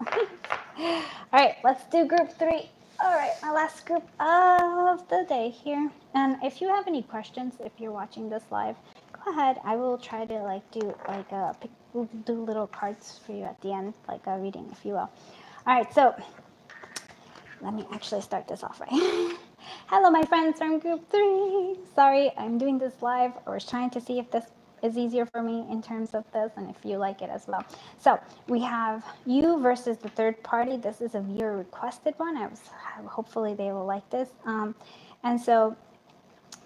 All right, let's do group 3. All right, my last group of the day here. And if you have any questions, if you're watching this live, go ahead. I will try to like do like we'll do little cards for you at the end, like a reading, if you will. All right, so let me actually start this off right. Hello, my friends from group 3. Sorry, I'm doing this live. I was trying to see if this is easier for me in terms of this, and if you like it as well. So we have you versus the third party. This is a viewer requested one. Hopefully they will like this. And so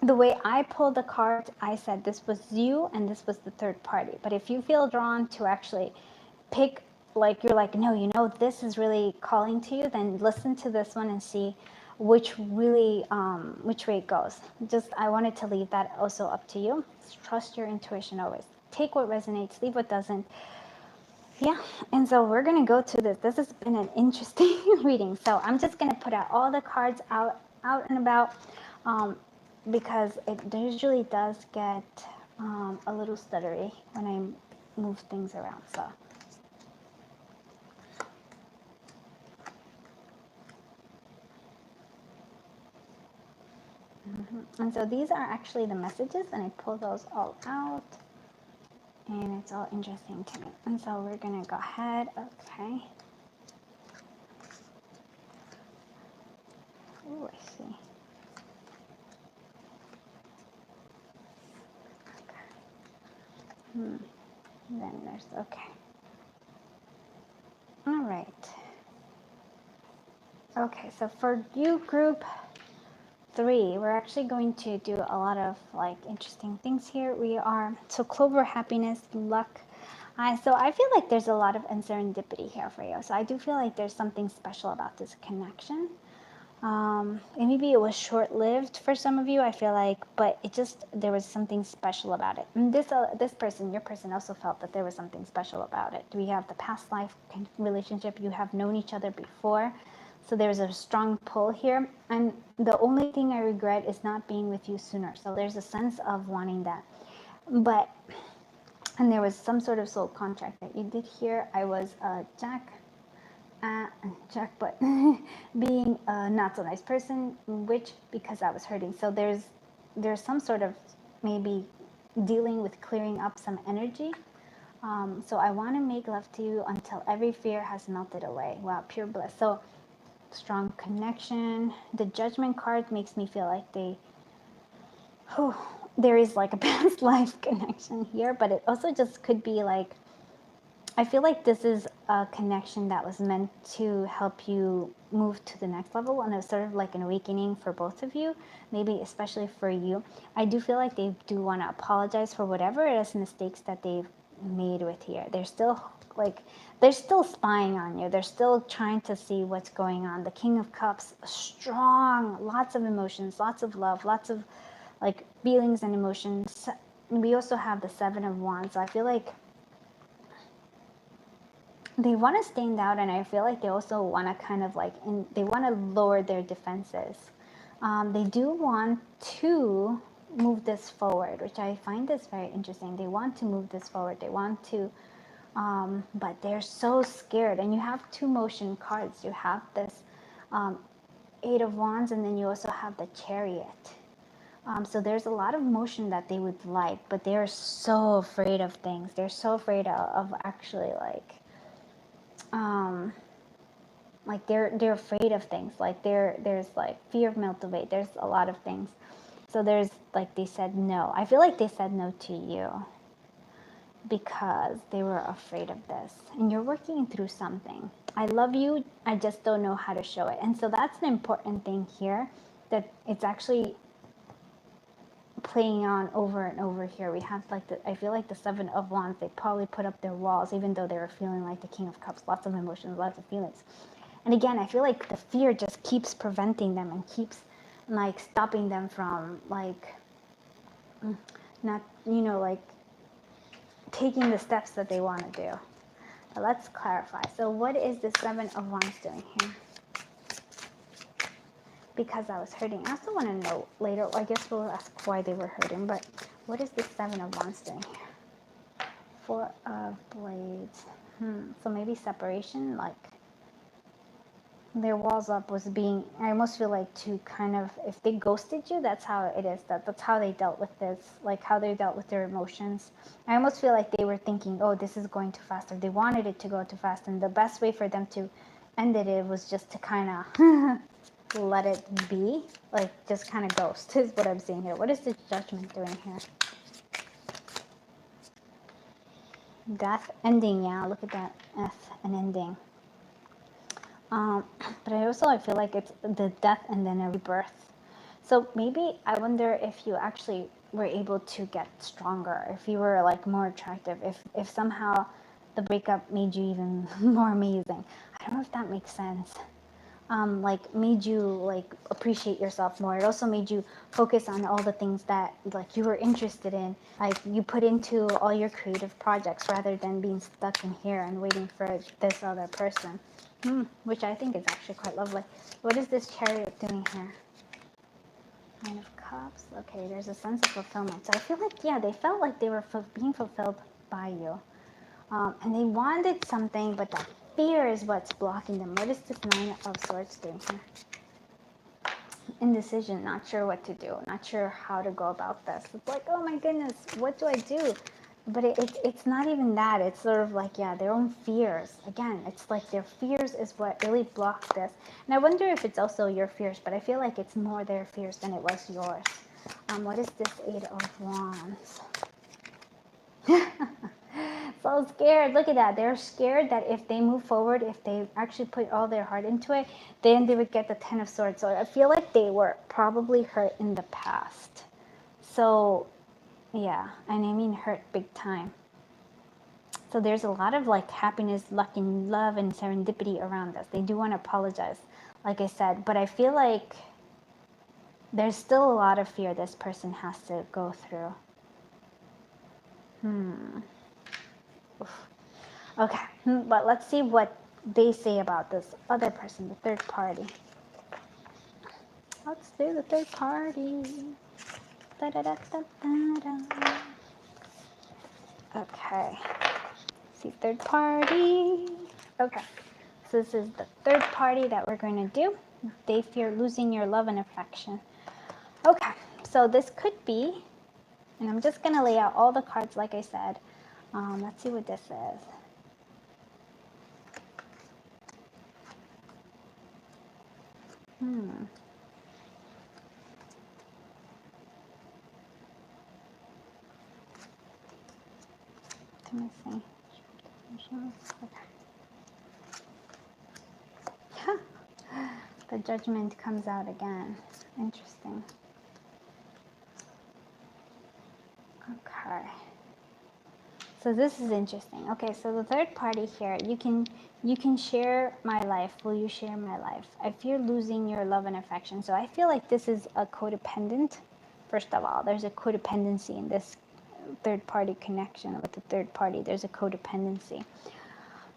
the way I pulled the card, I said this was you and this was the third party. But if you feel drawn to actually pick, like you're like, no, you know, this is really calling to you, then listen to this one and see which way it goes. I wanted to leave that also up to you. Trust your intuition always. Take what resonates, leave what doesn't. Yeah, and so we're gonna go to this. This has been an interesting reading. So I'm just gonna put out all the cards out and about, because it usually does get a little stuttery when I move things around. So. And so these are actually the messages, and I pull those all out, and it's all interesting to me. And so we're gonna go ahead. Okay. Oh, I see. Okay. Then there's, okay. All right. Okay, so for you, group 3, we're actually going to do a lot of like interesting things here. So Clover, happiness, luck. So I feel like there's a lot of serendipity here for you. So I do feel like there's something special about this connection. And maybe it was short-lived for some of you, I feel like, but there was something special about it. And this person, your person, also felt that there was something special about it. We have the past life relationship. You have known each other before. So there's a strong pull here. And the only thing I regret is not being with you sooner. So there's a sense of wanting that. And there was some sort of soul contract that you did here. I was Jack, but being a not so nice person, which because I was hurting. So there's some sort of maybe dealing with clearing up some energy. So I want to make love to you until every fear has melted away. Wow, pure bliss. So strong connection. The Judgment card makes me feel like there is like a past life connection here, but it also just could be like, I feel like this is a connection that was meant to help you move to the next level, and it's sort of like an awakening for both of you, maybe especially for you. I do feel like they do want to apologize for whatever it is mistakes that they've made with here. They're still spying on you. They're still trying to see what's going on. The King of Cups, strong, lots of emotions, lots of love, lots of like feelings and emotions. We also have the Seven of Wands. So I feel like they want to stand out, and I feel like they also want to kind of like, they want to lower their defenses. They do want to move this forward, which I find this very interesting. They want to move this forward. They want to, but they're so scared. And you have 2 motion cards. You have this 8 of Wands, and then you also have the Chariot. So there's a lot of motion that they would like, but they're so afraid of things. They're so afraid of actually like they're afraid of things. Like there's like fear of melt away. There's a lot of things. So there's like, they said no. I feel like they said no to you. because they were afraid of this. And you're working through something. I love you, I just don't know how to show it. And so that's an important thing here, that it's actually playing on over and over here. We have like I feel like the Seven of Wands, they probably put up their walls, even though they were feeling like the King of Cups, lots of emotions, lots of feelings. And again, I feel like the fear just keeps preventing them and keeps like stopping them from like not, you know, like taking the steps that they want to do. But let's clarify. So what is the Seven of Wands doing here? Because I was hurting. I also want to know later, I guess we'll ask why they were hurting, but what is the Seven of Wands doing here? Four of Blades. So maybe separation, like their walls up was being, I almost feel like to kind of, if they ghosted you, that's how it is. That's how they dealt with this, like how they dealt with their emotions. I almost feel like they were thinking, oh, this is going too fast, or they wanted it to go too fast. And the best way for them to end it was just to kind of let it be, like just kind of ghost is what I'm seeing here. What is the Judgment doing here? Death, ending, yeah, look at that, an ending. But I feel like it's the death and then a rebirth. So maybe I wonder if you actually were able to get stronger, if you were like more attractive, if somehow the breakup made you even more amazing. I don't know if that makes sense. Like made you like appreciate yourself more. It also made you focus on all the things that like you were interested in. Like you put into all your creative projects rather than being stuck in here and waiting for this other person. Which I think is actually quite lovely. What is this Chariot doing here? Nine of Cups. Okay, there's a sense of fulfillment. So I feel like, yeah, they felt like they were being fulfilled by you. And they wanted something, but that fear is what's blocking them. What is this Nine of Swords doing here? Indecision, not sure what to do, not sure how to go about this. It's like, oh my goodness, what do I do? But it's not even that. It's sort of like, yeah, their own fears. Again, it's like their fears is what really blocked this. And I wonder if it's also your fears, but I feel like it's more their fears than it was yours. What is this Eight of Wands? So scared. Look at that. They're scared that if they move forward, if they actually put all their heart into it, then they would get the Ten of Swords. So I feel like they were probably hurt in the past. So yeah, and I mean hurt big time. So there's a lot of like happiness, luck, and love and serendipity around us. They do want to apologize, like I said, but I feel like there's still a lot of fear this person has to go through. Okay, but let's see what they say about this other person, the third party. Let's do the third party. Da, da, da, da, da, da. Okay. See, third party. Okay. So this is the third party that we're going to do. They fear losing your love and affection. Okay. So this could be, and I'm just going to lay out all the cards like I said. Let's see what this is. Let me see. Okay. The Judgment comes out again. Interesting. Okay. So this is interesting. Okay, so the third party here, you can share my life. Will you share my life? I fear losing your love and affection. So I feel like this is a codependent. First of all, there's a codependency in this third party connection with the third party. There's a codependency.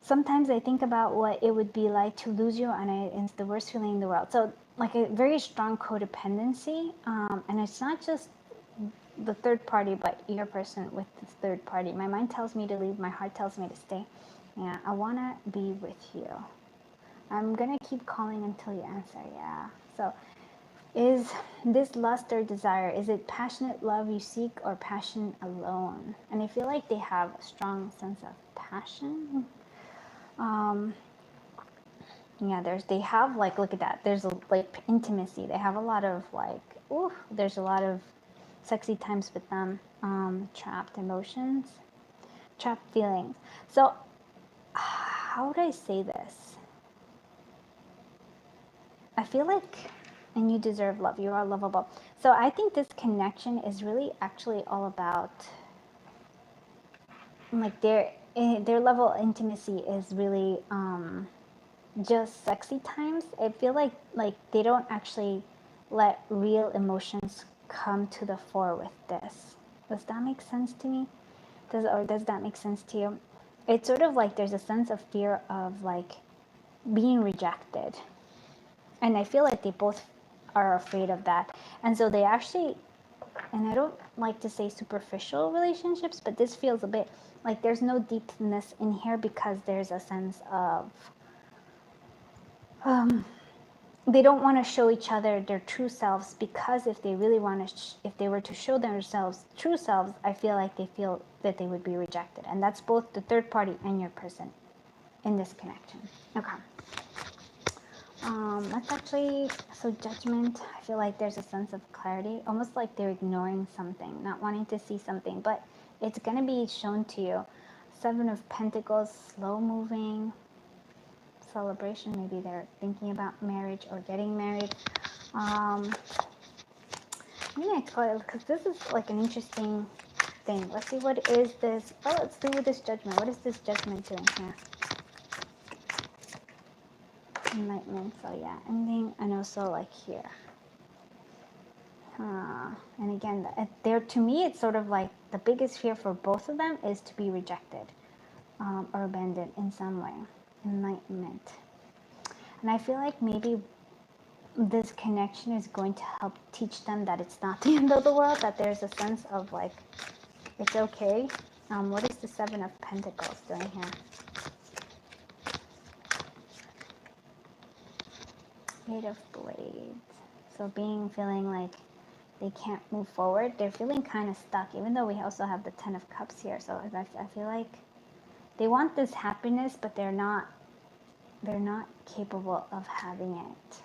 Sometimes I think about what it would be like to lose you, and it's the worst feeling in the world. So like a very strong codependency, and it's not just the third party, but your person with the third party. My mind tells me to leave. My heart tells me to stay. Yeah, I want to be with you. I'm going to keep calling until you answer. Yeah. So is this lust or desire, is it passionate love you seek or passion alone? And I feel like they have a strong sense of passion. Yeah, they have like, look at that. There's like intimacy. They have a lot of like, there's a lot of sexy times with them. Trapped emotions. trapped feelings. So how would I say this? I feel like, and you deserve love, you are lovable. So I think this connection is really actually all about, like, their level of intimacy is really just sexy times. I feel like they don't actually let real emotions come to the fore with this. Does that make sense to me? Does that make sense to you? It's sort of like there's a sense of fear of like being rejected, and I feel like they both are afraid of that, and so they actually, and I don't like to say superficial relationships, but this feels a bit like there's no deepness in here because there's a sense of they don't want to show each other their true selves, because if they really want to if they were to show themselves true selves, I feel like they feel that they would be rejected, and that's both the third party and your person in this connection. Okay. That's actually, so judgment, I feel like there's a sense of clarity, almost like they're ignoring something, not wanting to see something, but it's going to be shown to you. Seven of Pentacles, slow moving, celebration, maybe they're thinking about marriage or getting married. Maybe I call it, because this is like an interesting thing. Let's see, what is this? Oh, let's do with this judgment. What is this judgment doing here? Enlightenment, so yeah, ending, and also like here. And again, there, to me, it's sort of like the biggest fear for both of them is to be rejected or abandoned in some way. Enlightenment. And I feel like maybe this connection is going to help teach them that it's not the end of the world, that there's a sense of like, it's okay. What is the Seven of Pentacles doing here? Eight of Blades. So feeling like they can't move forward. They're feeling kind of stuck, even though we also have the Ten of Cups here. So I feel like they want this happiness, but they're not capable of having it.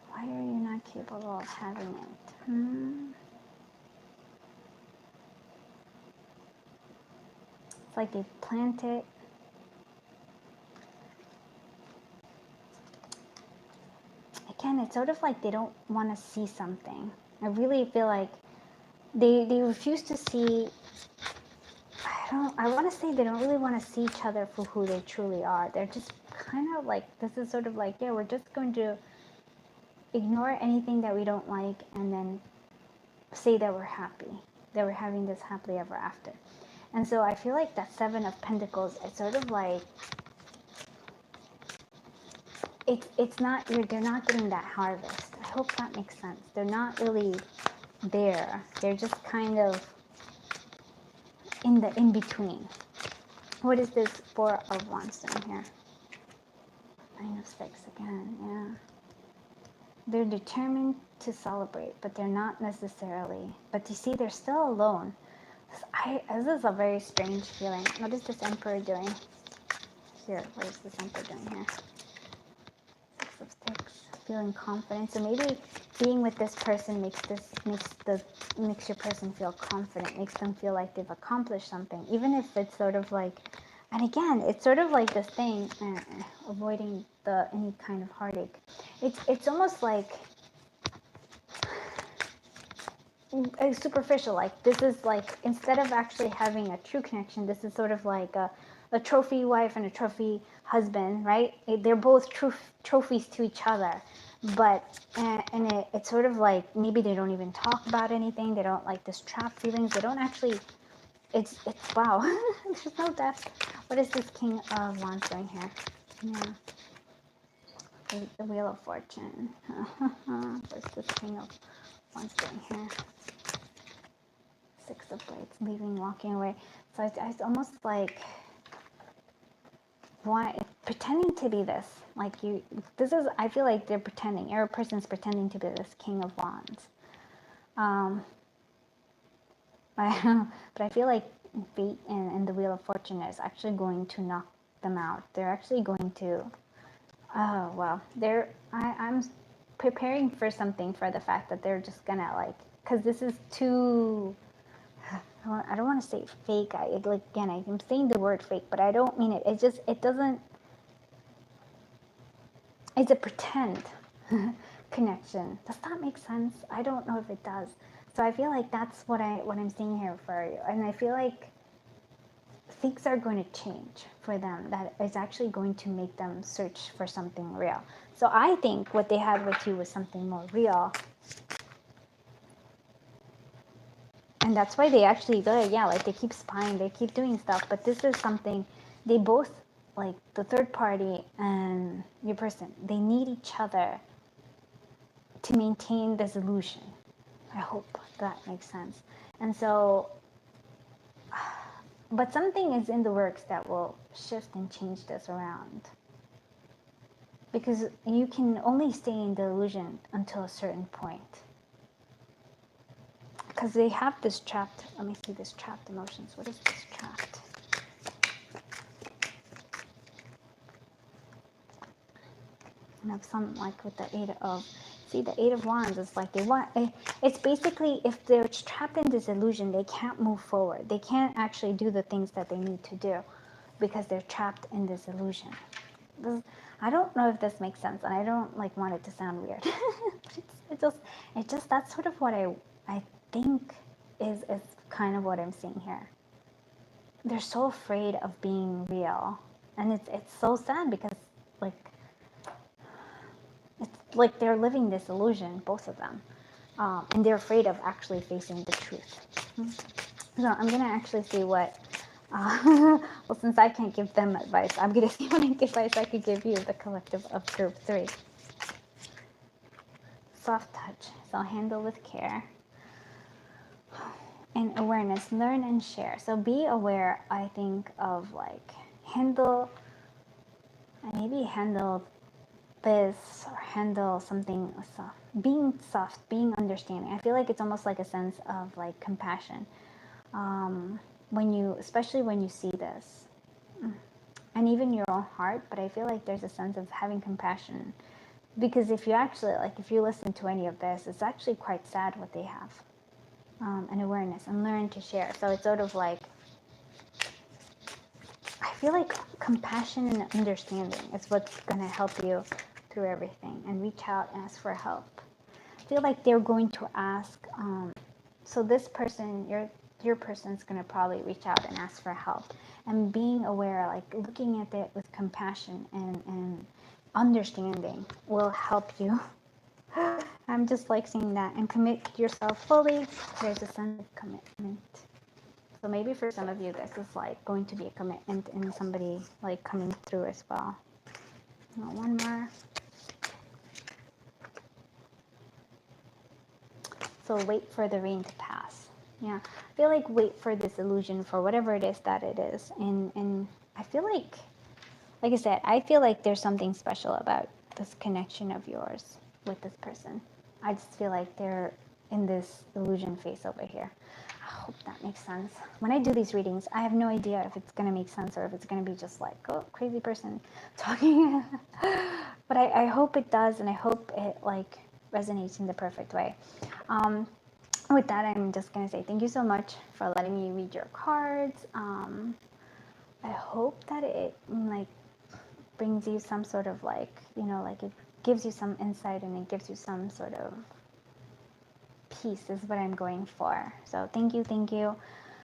Why are you not capable of having it? It's like they plant it. Again, it's sort of like they don't want to see something. I really feel like they refuse to see. I want to say they don't really want to see each other for who they truly are. They're just kind of like, this is sort of like, yeah, we're just going to ignore anything that we don't like and then say that we're happy, that we're having this happily ever after. And so I feel like that Seven of Pentacles, it's sort of like, it's not, they're not getting that harvest. I hope that makes sense. They're not really there. They're just kind of in the in-between. What is this Four of Wands doing here? Nine of Sticks again, yeah. They're determined to celebrate, but they're not necessarily. But you see, they're still alone. This is a very strange feeling. What is this Emperor doing? Here, what is this Emperor doing here? Six of Sticks, feeling confident. So maybe being with this person makes your person feel confident, makes them feel like they've accomplished something, even if it's sort of like, and again, it's sort of like this thing, avoiding any kind of heartache. It's almost like superficial. Like, this is like, instead of actually having a true connection, this is sort of like a trophy wife and a trophy husband, right? They're both trophies to each other, but it's sort of like maybe they don't even talk about anything. They don't like this trap feelings. They don't actually. It's wow. There's no depth. What is this King of Wands doing here? Yeah, the Wheel of Fortune. What's this King of Wands doing here? Six of Blades, leaving, walking away. So it's almost like, why pretending to be this? Like I feel like they're pretending. Every person's pretending to be this King of Wands. But I feel like fate and the Wheel of Fortune is actually going to knock them out. They're actually going to. Oh well, I'm preparing for something, for the fact that they're just gonna like, because this is too. I don't want to say fake. I'm saying the word fake, but I don't mean it. It doesn't, it's a pretend connection. Does that make sense? I don't know if it does. So I feel like that's what I'm saying here for you. And I feel like things are going to change for them that is actually going to make them search for something real. So I think what they had with you was something more real. And that's why they actually go, yeah, like they keep spying, they keep doing stuff. But this is something they both, like the third party and your person, they need each other to maintain this illusion. I hope that makes sense. And so, but something is in the works that will shift and change this around. Because you can only stay in the illusion until a certain point. Because they have this trapped, let me see this trapped emotions. What is this trapped? And have some like with the the Eight of Wands is like it's basically if they're trapped in this illusion, they can't move forward. They can't actually do the things that they need to do because they're trapped in this illusion. I don't know if this makes sense, and I don't like want it to sound weird. It just that's sort of what I think is kind of what I'm seeing here. They're so afraid of being real, and it's so sad because like it's like they're living this illusion, both of them, and they're afraid of actually facing the truth. So I'm gonna actually see what. Well, since I can't give them advice, I'm gonna see what advice I could give you, the collective of group 3. Soft touch, so handle with care. And awareness, learn and share. So be aware, I think, of like handle this or handle something soft, being understanding. I feel like it's almost like a sense of like compassion. Especially when you see this, and even your own heart, but I feel like there's a sense of having compassion, because if you listen to any of this, it's actually quite sad what they have, and awareness and learn to share. So it's sort of like, I feel like compassion and understanding is what's going to help you through everything, and reach out and ask for help. I feel like they're going to ask, so this person, your person's going to probably reach out and ask for help, and being aware, like looking at it with compassion and understanding will help you. I'm just like seeing that, and commit yourself fully. There's a sense of commitment. So maybe for some of you, this is like going to be a commitment and somebody like coming through as well. One more. So wait for the rain to pass. Yeah, I feel like wait for this illusion for whatever it is that it is. And I feel like I said, I feel like there's something special about this connection of yours with this person. I just feel like they're in this illusion phase over here. I hope that makes sense. When I do these readings, I have no idea if it's going to make sense or if it's going to be just like, oh, crazy person talking. But I hope it does, and I hope it like resonates in the perfect way. With that, I'm just going to say thank you so much for letting me read your cards. I hope that it like brings you some sort of like, like it gives you some insight, and it gives you some sort of peace is what I'm going for. So thank you.